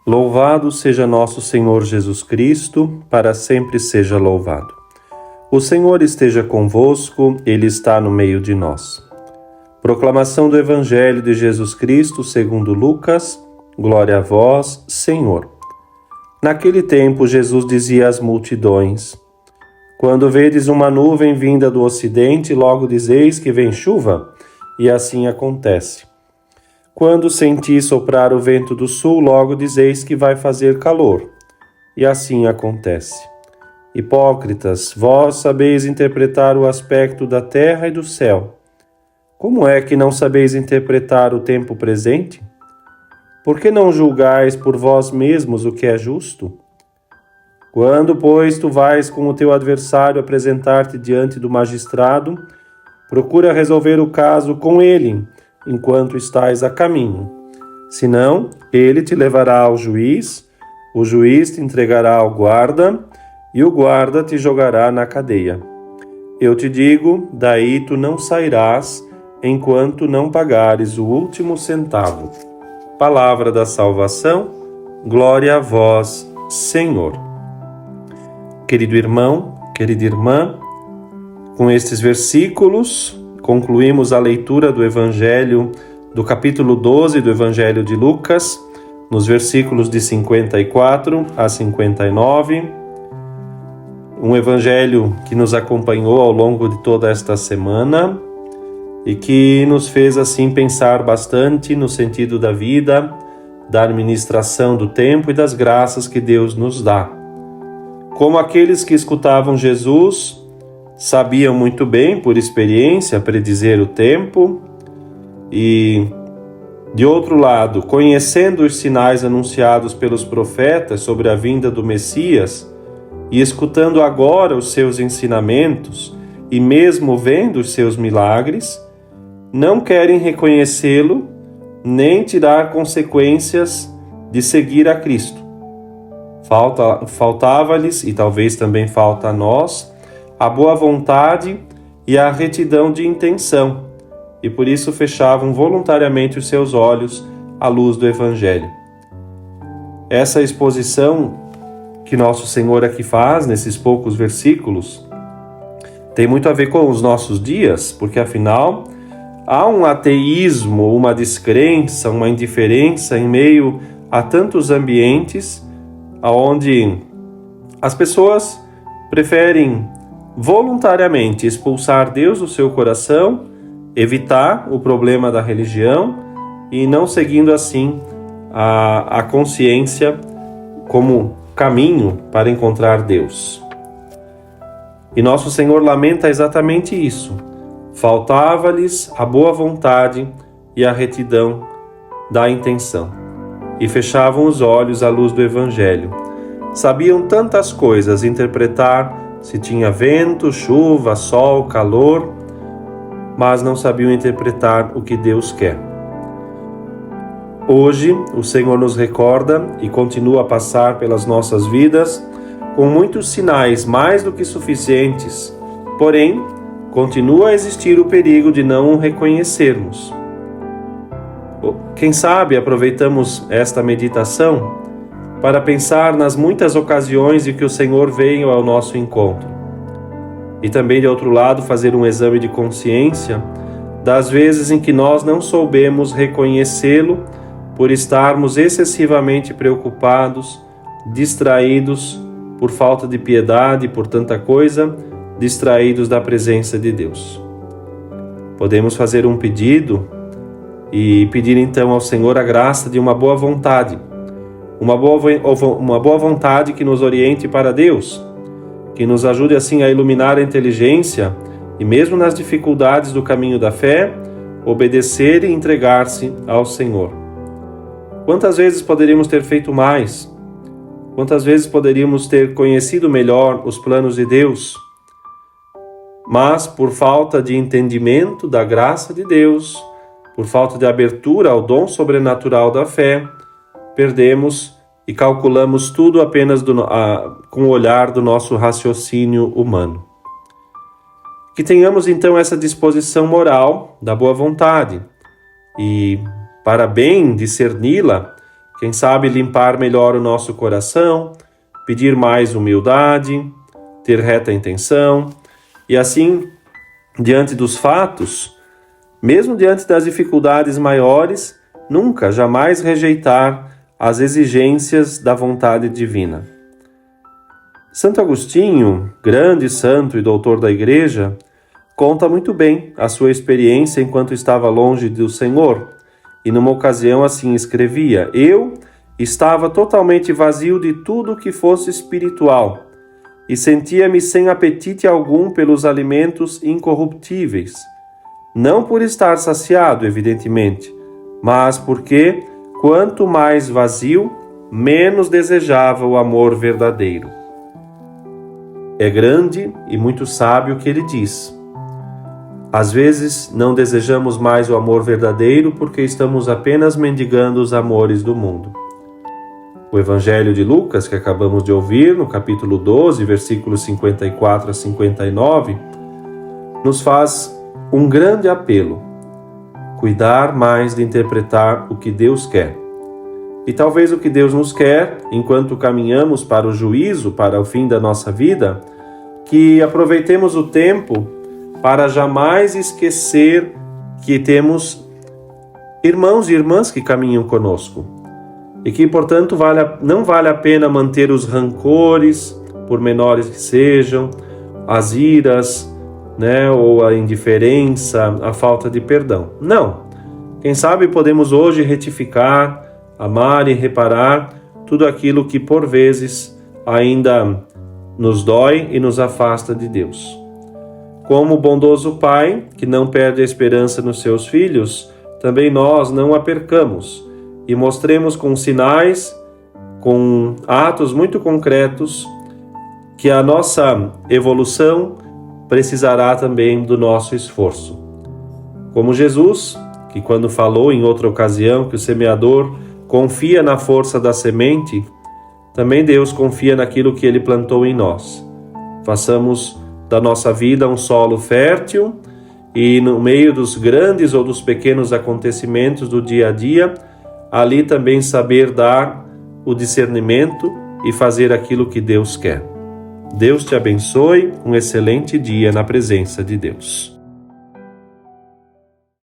Louvado seja nosso Senhor Jesus Cristo, para sempre seja louvado. O Senhor esteja convosco, Ele está no meio de nós. Proclamação do Evangelho de Jesus Cristo segundo Lucas. Glória a vós, Senhor. Naquele tempo, Jesus dizia às multidões: Quando vedes uma nuvem vinda do ocidente, logo dizeis que vem chuva, e assim acontece. Quando sentis soprar o vento do sul, logo dizeis que vai fazer calor, e assim acontece. Hipócritas, vós sabeis interpretar o aspecto da terra e do céu. Como é que não sabeis interpretar o tempo presente? Por que não julgais por vós mesmos o que é justo? Quando, pois, tu vais com o teu adversário apresentar-te diante do magistrado, procura resolver o caso com ele, enquanto estais a caminho. Senão, ele te levará ao juiz, o juiz te entregará ao guarda, e o guarda te jogará na cadeia. Eu te digo, daí tu não sairás, enquanto não pagares o último centavo. Palavra da salvação, glória a vós, Senhor. Querido irmão, querida irmã, com estes versículos, concluímos a leitura do Evangelho, do capítulo 12 do Evangelho de Lucas, nos versículos de 54 a 59. Um Evangelho que nos acompanhou ao longo de toda esta semana e que nos fez assim pensar bastante no sentido da vida, da administração do tempo e das graças que Deus nos dá. Como aqueles que escutavam Jesus sabiam muito bem, por experiência, predizer o tempo e, de outro lado, conhecendo os sinais anunciados pelos profetas sobre a vinda do Messias e escutando agora os seus ensinamentos e mesmo vendo os seus milagres, não querem reconhecê-lo nem tirar consequências de seguir a Cristo. Faltava-lhes, e talvez também falta a nós, a boa vontade e a retidão de intenção, e por isso fechavam voluntariamente os seus olhos à luz do Evangelho. Essa exposição que Nosso Senhor aqui faz, nesses poucos versículos, tem muito a ver com os nossos dias, porque afinal há um ateísmo, uma descrença, uma indiferença em meio a tantos ambientes onde as pessoas preferem voluntariamente expulsar Deus do seu coração, evitar o problema da religião e não seguindo assim a consciência como caminho para encontrar Deus. E Nosso Senhor lamenta exatamente isso. Faltava-lhes a boa vontade e a retidão da intenção, e fechavam os olhos à luz do Evangelho. Sabiam tantas coisas, interpretar se tinha vento, chuva, sol, calor, mas não sabiam interpretar o que Deus quer. Hoje, o Senhor nos recorda e continua a passar pelas nossas vidas com muitos sinais mais do que suficientes, porém, continua a existir o perigo de não o reconhecermos. Quem sabe aproveitamos esta meditação para pensar nas muitas ocasiões em que o Senhor veio ao nosso encontro. E também, de outro lado, fazer um exame de consciência das vezes em que nós não soubemos reconhecê-lo por estarmos excessivamente preocupados, distraídos por falta de piedade, por tanta coisa, distraídos da presença de Deus. Podemos fazer um pedido e pedir então ao Senhor a graça de uma boa vontade, uma boa vontade que nos oriente para Deus, que nos ajude assim a iluminar a inteligência e mesmo nas dificuldades do caminho da fé, obedecer e entregar-se ao Senhor. Quantas vezes poderíamos ter feito mais? Quantas vezes poderíamos ter conhecido melhor os planos de Deus? Mas por falta de entendimento da graça de Deus, por falta de abertura ao dom sobrenatural da fé, perdemos e calculamos tudo apenas com o olhar do nosso raciocínio humano. Que tenhamos então essa disposição moral da boa vontade e, para bem discerni-la, Quem sabe limpar melhor o nosso coração, pedir mais humildade, ter reta intenção e assim, diante dos fatos, mesmo diante das dificuldades maiores, nunca, jamais rejeitar as exigências da vontade divina. Santo Agostinho, grande santo e doutor da Igreja, conta muito bem a sua experiência enquanto estava longe do Senhor, e numa ocasião assim escrevia: eu estava totalmente vazio de tudo que fosse espiritual e sentia-me sem apetite algum pelos alimentos incorruptíveis, não por estar saciado, evidentemente, mas porque, quanto mais vazio, menos desejava o amor verdadeiro. É grande e muito sábio o que ele diz. Às vezes não desejamos mais o amor verdadeiro porque estamos apenas mendigando os amores do mundo. O Evangelho de Lucas, que acabamos de ouvir, no capítulo 12, versículos 54 a 59, nos faz um grande apelo: cuidar mais de interpretar o que Deus quer. E talvez o que Deus nos quer, enquanto caminhamos para o juízo, para o fim da nossa vida, que aproveitemos o tempo para jamais esquecer que temos irmãos e irmãs que caminham conosco. E que, portanto, não vale a pena manter os rancores, por menores que sejam, as iras, ou a indiferença, a falta de perdão. Não. Quem sabe podemos hoje retificar, amar e reparar tudo aquilo que por vezes ainda nos dói e nos afasta de Deus. Como o bondoso Pai, que não perde a esperança nos seus filhos, também nós não a percamos e mostremos com sinais, com atos muito concretos, que a nossa evolução precisará também do nosso esforço. Como Jesus, que quando falou em outra ocasião que o semeador confia na força da semente, também Deus confia naquilo que Ele plantou em nós. Façamos da nossa vida um solo fértil e no meio dos grandes ou dos pequenos acontecimentos do dia a dia, ali também saber dar o discernimento e fazer aquilo que Deus quer. Deus te abençoe, um excelente dia na presença de Deus.